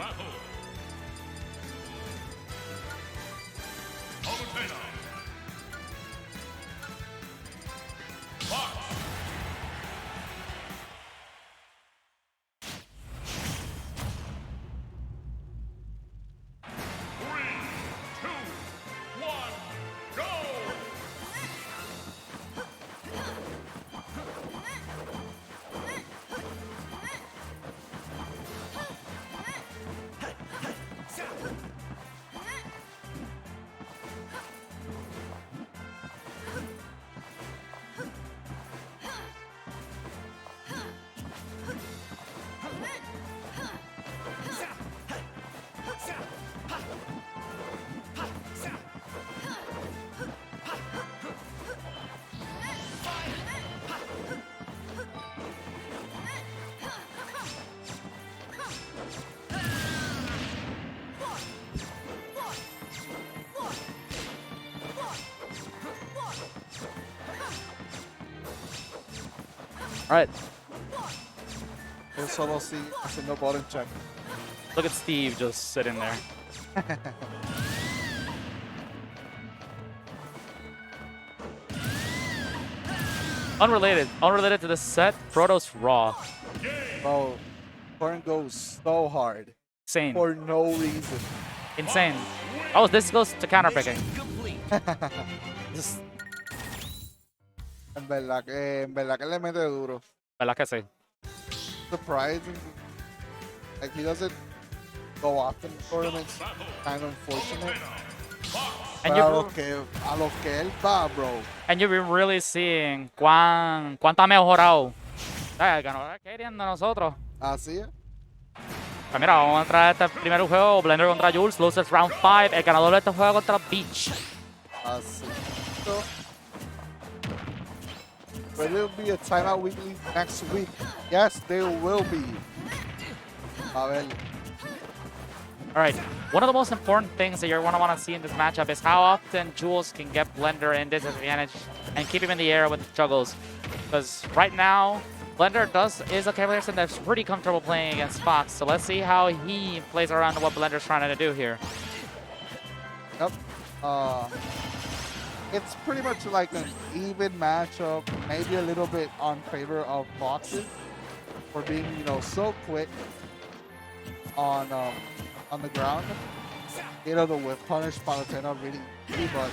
battle. Palutena. Fox. 3, 2, 1, go! All right, El solo sí haciendo bottom check. look at Steve just sitting there. Unrelated to this set, Proto's Raw. Bro, turn goes so hard Insane. for no reason. Insane. Oh, this goes to counterpicking. Just, En verdad que le mete duro. ¿verdad que sí? Surprising. Like he doesn't go often in tournaments. Kind of unfortunate. And Pero you a los que él va, bro. and you've been really seeing cuánto ha mejorado. El ganador queriendo nosotros. Así es. Pues mira, vamos a entrar a este primer juego, Blender contra Jules, losers round 5. El ganador de este juego contra Beach. Así. So, will there be a timeout weekly next week? Yes, there will be. A ver. All right, one of the most important things that you're going to want to see in this matchup is how often Jules can get Blender in disadvantage and keep him in the air with juggles. Because right now, Blender is a person that's pretty comfortable playing against Fox. So let's see how he plays around what Blender's trying to do here. Yep. It's pretty much like an even matchup, maybe a little bit on favor of Foxes for being, you know, so quick on the ground. You know, the whip punish Palutena really easy, but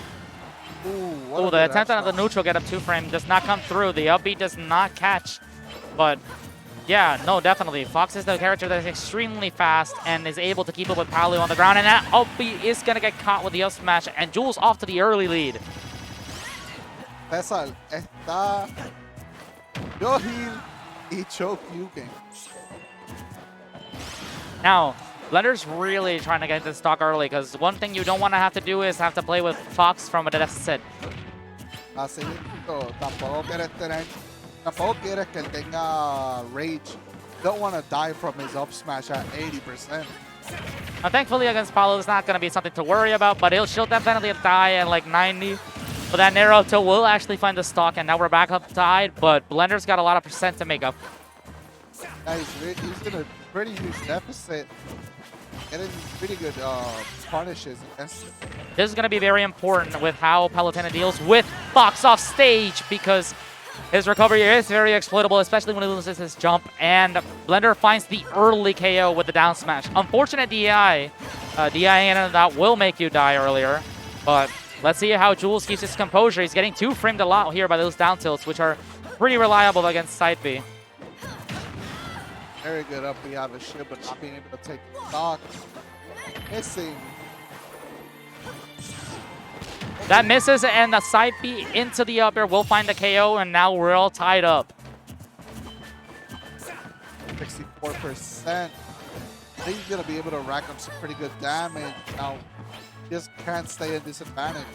Oh, the attempt on the neutral get up 2-frame does not come through. The up B does not catch. But yeah, no, definitely. Fox is the character that is extremely fast and is able to keep up with Palu on the ground. And that up B is going to get caught with the up smash. And Jules off to the early lead. César está yo heal y choke you game. Now, Blender's really trying to get into stock early because one thing you don't want to have to do is have to play with Fox from a deficit. Así tampoco quieres que él tenga rage. Don't want to die from his up smash at 80%. Now, thankfully against Palu, it's not going to be something to worry about, but she'll definitely die at like 90. But that narrow tilt will actually find the stock, and now we're back up tied, but Blender's got a lot of percent to make up. Yeah, he's in a pretty huge deficit. Getting pretty good punishes against it. This is going to be very important with how Palutena deals with Fox off stage because his recovery is very exploitable, especially when he loses his jump. And Blender finds the early KO with the down smash. Unfortunate DI. DI and that will make you die earlier. But let's see how Jules keeps his composure. He's getting 2-framed a lot here by those down tilts, which are pretty reliable against side B. Very good up B out of shit, but not being able to take the stock. Missing. That misses, and the side B into the up air will find the KO, and now we're all tied up. 64%. I think he's going to be able to rack up some pretty good damage. Now, just can't stay at disadvantage.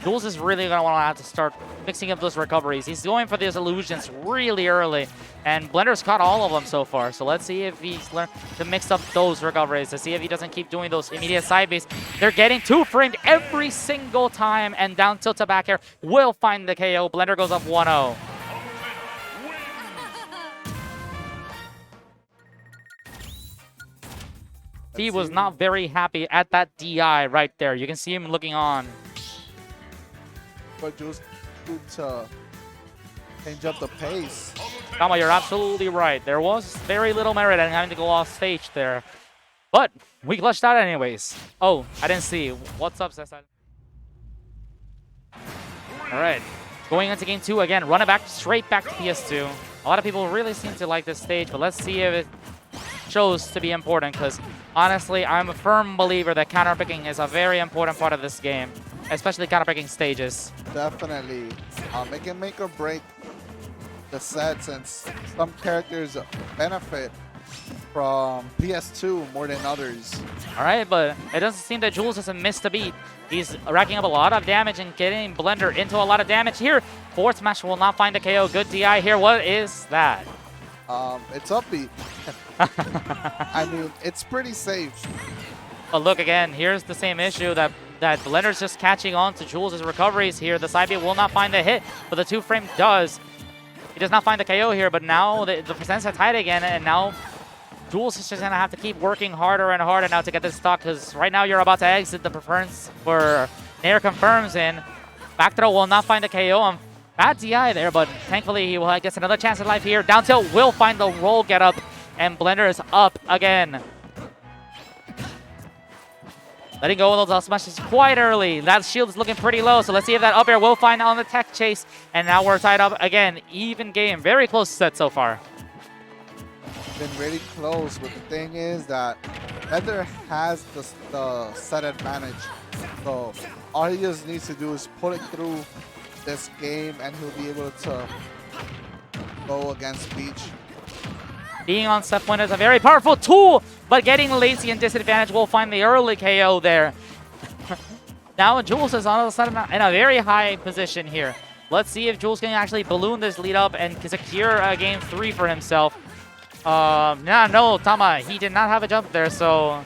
Jules is really going to want to have to start mixing up those recoveries. He's going for those illusions really early, and Blender's caught all of them so far. So let's see if he's learned to mix up those recoveries, to see if he doesn't keep doing those immediate side Bs. They're getting 2-framed every single time, and down tilt to back air will find the KO. Blender goes up 1-0. he was not very happy at that DI right there. You can see him looking on. But Jules to change up the pace. Tama, you're absolutely right. There was very little merit in having to go off stage there. But we clutched out anyways. Oh, I didn't see. What's up, Cesar? All right. Going into game 2 again. Run it back straight back to PS2. A lot of people really seem to like this stage, but let's see if it shows to be important, because honestly, I'm a firm believer that counterpicking is a very important part of this game, especially counterpicking stages. Definitely. It can make or break the set, since some characters benefit from PS2 more than others. All right, but it doesn't seem that Jules hasn't missed a beat. He's racking up a lot of damage and getting Blender into a lot of damage here. Forward smash will not find the KO. Good DI here. What is that? It's upbeat. I mean, it's pretty safe. But look again, here's the same issue that Blender's just catching on to Jules' recoveries here. The side B will not find the hit, but the 2-frame does. He does not find the KO here, but now the percents are tight again, and now Jules is just going to have to keep working harder and harder now to get this stock, because right now you're about to exit the preference for Nair confirms in. Back throw will not find the KO. Bad DI there, but thankfully he will get another chance at life here. Down tilt will find the roll get up, and Blender is up again. Letting go of those up smashes quite early. That shield is looking pretty low, so let's see if that up air will find on the tech chase. And now we're tied up again. Even game. Very close set so far. Been really close, but the thing is that Blender has the set advantage. So all he just needs to do is pull it through this game, and he'll be able to go against Beach. Being on set point is a very powerful tool, but getting lazy and disadvantage will find the early KO there. Now Jules is on the side in a very high position here. Let's see if Jules can actually balloon this lead up and secure game 3 for himself. No, Tama, he did not have a jump there, so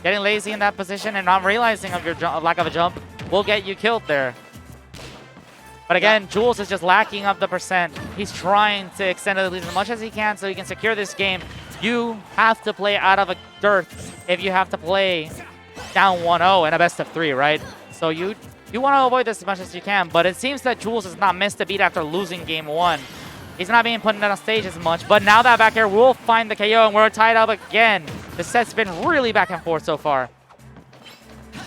getting lazy in that position and not realizing of your lack of a jump will get you killed there. But again, Jules is just lacking of the percent. He's trying to extend the lead as much as he can so he can secure this game. You have to play out of a dearth if you have to play down 1-0 in a best of 3, right? So you want to avoid this as much as you can, but it seems that Jules has not missed a beat after losing game 1. He's not being put on stage as much, but now that back air will find the KO, and we're tied up again. The set's been really back and forth so far.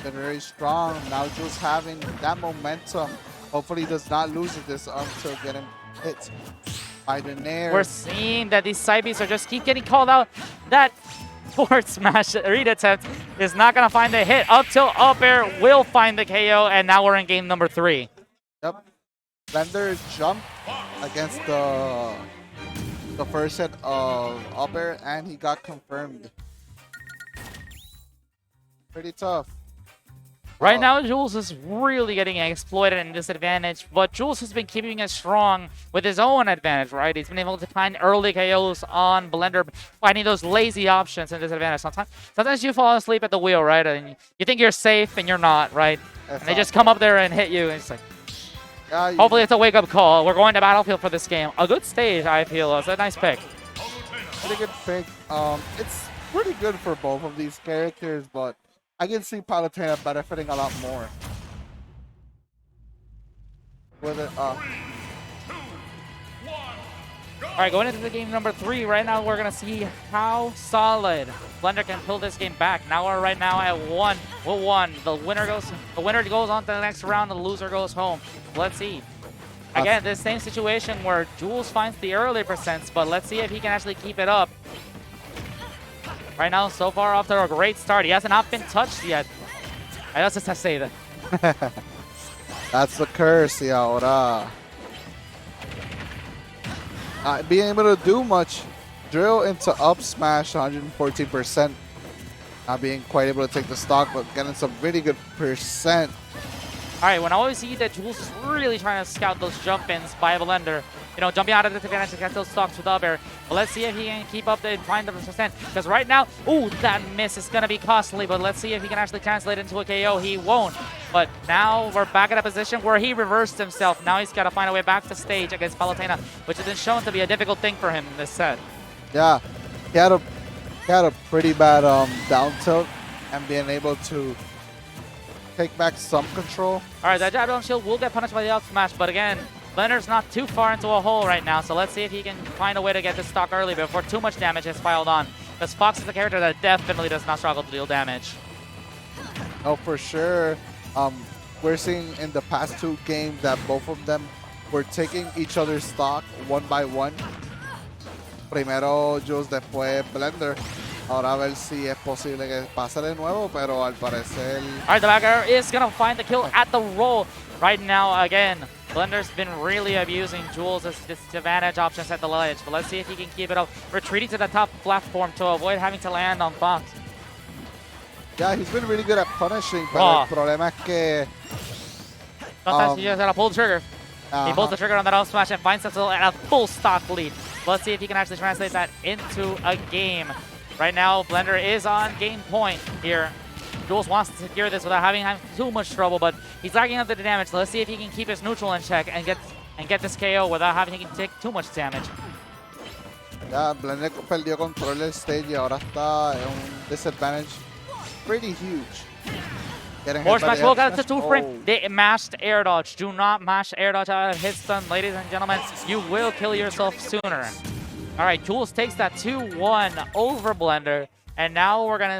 Been very strong. Now Jules having that momentum. Hopefully he does not lose this until getting hit by the Nair. We're seeing that these side Bs are just keep getting called out. That forward smash read attempt is not going to find the hit. Up till up air will find the KO, and now we're in game number 3. Yep. Blender jumped against the first set of up air, and he got confirmed. Pretty tough. Right now, Jules is really getting exploited and disadvantaged, but Jules has been keeping it strong with his own advantage, right? He's been able to find early KOs on Blender, finding those lazy options and disadvantage. Sometimes you fall asleep at the wheel, right? And you think you're safe, and you're not, right? And they just come up there and hit you, and it's like, hopefully it's a wake-up call. We're going to Battlefield for this game. A good stage, I feel. It's a nice pick. Pretty good pick. It's pretty good for both of these characters, but I can see Palutena benefiting a lot more. With it, All right, going into the game number 3, right now we're going to see how solid Blender can pull this game back. Now we're right now at 1-1. The winner goes on to the next round, the loser goes home. Let's see. Again, this same situation where Jules finds the early percents, but let's see if he can actually keep it up. Right now, so far off to a great start. He has not been touched yet. I just have to say that. That's the curse, y ahora. Being able to do much. Drill into up smash 114%. Not being quite able to take the stock, but getting some really good percent. All right, when I always see that Jules is really trying to scout those jump-ins by Blender, you know, jumping out of the disadvantage to get those stocks with up air. But let's see if he can keep up and find the percent. Because right now, ooh, that miss is going to be costly. But let's see if he can actually translate into a KO. He won't. But now we're back in a position where he reversed himself. Now he's got to find a way back to stage against Palutena, which has been shown to be a difficult thing for him in this set. Yeah, he had a Got a pretty bad down tilt and being able to take back some control. All right, that jab down shield will get punished by the up smash, but again, Blender's not too far into a hole right now, so let's see if he can find a way to get this stock early before too much damage is piled on. Because Fox is a character that definitely does not struggle to deal damage. Oh, for sure. We're seeing in the past 2 games that both of them were taking each other's stock one by one. Primero Jules, después Blender. Ahora a ver si es posible que pase de nuevo, pero al parecer... All right, the back air is going to find the kill at the roll. Right now, again, Blender's been really abusing Jules' disadvantage options at the ledge, but let's see if he can keep it up. Retreating to the top platform to avoid having to land on Fox. Yeah, he's been really good at punishing, pero el problema es que... Sometimes he just gotta pull the trigger. He pulls the trigger on that up smash and finds himself at a full stock lead. Let's see if he can actually translate that into a game. Right now, Blender is on game point here. Jules wants to secure this without having too much trouble, but he's lagging under the damage. So let's see if he can keep his neutral in check and get this KO without having to take too much damage. Ya, Blender perdió control del stage y ahora está en un disadvantage pretty huge. Force smash will get to 2 frame. They mashed air dodge. Do not mash air dodge out of hit stun, ladies and gentlemen. You will kill yourself sooner. All right, Jules takes that 2-1 over Blender, and now we're gonna